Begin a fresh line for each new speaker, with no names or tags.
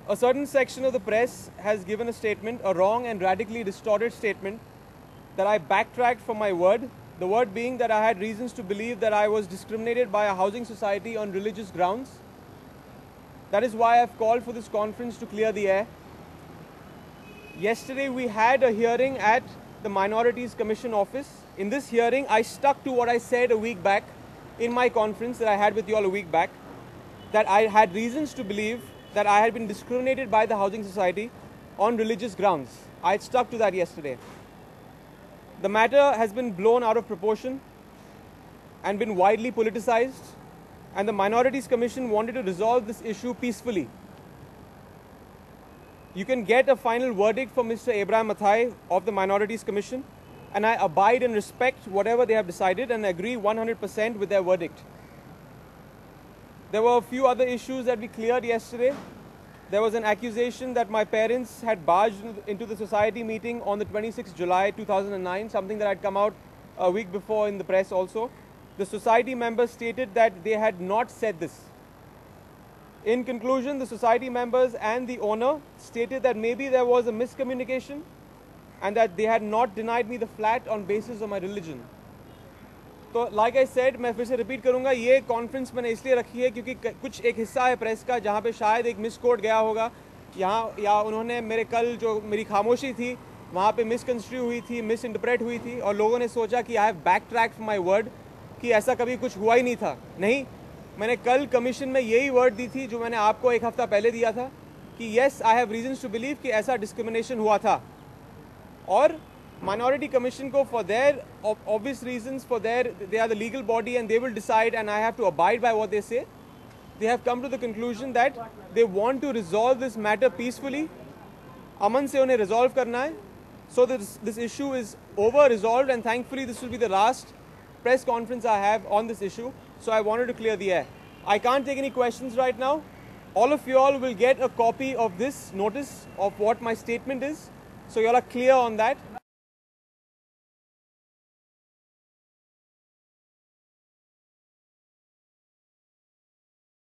A certain section of the press has given a statement, a wrong and radically distorted statement, that I backtracked from my word, the word being that I had reasons to believe that I was discriminated by a housing society on religious grounds. That is why I've called for this conference to clear the air. Yesterday we had a hearing at the Minorities Commission office. In this hearing, I stuck to what I said a week back in my conference that I had with you all a week back, that I had reasons to believe that I had been discriminated by the housing society on religious grounds. I had stuck to that yesterday. The matter has been blown out of proportion and been widely politicized, and the Minorities Commission wanted to resolve this issue peacefully. You can get a final verdict from Mr. Abraham Mathai of the Minorities Commission, and I abide and respect whatever they have decided and agree 100% with their verdict. There were a few other issues that we cleared yesterday. There was an accusation that my parents had barged into the society meeting on the 26th July 2009, something that had come out a week before in the press also. The society members stated that they had not said this. In conclusion, the society members and the owner stated that maybe there was a miscommunication and that they had not denied me the flat on basis of my religion. तो like I said, मैं फिर से repeat करूँगा, ये conference मैंने इसलिए रखी है क्योंकि कुछ एक हिस्सा है प्रेस का जहाँ पे शायद एक मिस कोड गया होगा यहाँ, या उन्होंने मेरे कल जो मेरी खामोशी थी वहाँ पे मिसकंस्ट्रू हुई थी, मिस इंटरप्रेट हुई थी, और लोगों ने सोचा कि I have back track my word कि ऐसा कभी कुछ हुआ ही नहीं था. नहीं, मैंने कल कमीशन में यही वर्ड दी थी जो मैंने आपको एक हफ्ता पहले दिया था कि yes I have reasons to believe कि ऐसा डिस्क्रिमिनेशन हुआ था. और Minority Commission को for their obvious reasons, they are the legal body and they will decide, and I have to abide by what they say. They have come to the conclusion that they want to resolve this matter peacefully. Aman se unhe resolve karna hai. So this issue is over, resolved, and thankfully this will be the last press conference I have on this issue. So I wanted to clear the air. I can't take any questions right now. All of you all will get a copy of this notice of what my statement is. So you all are clear on that.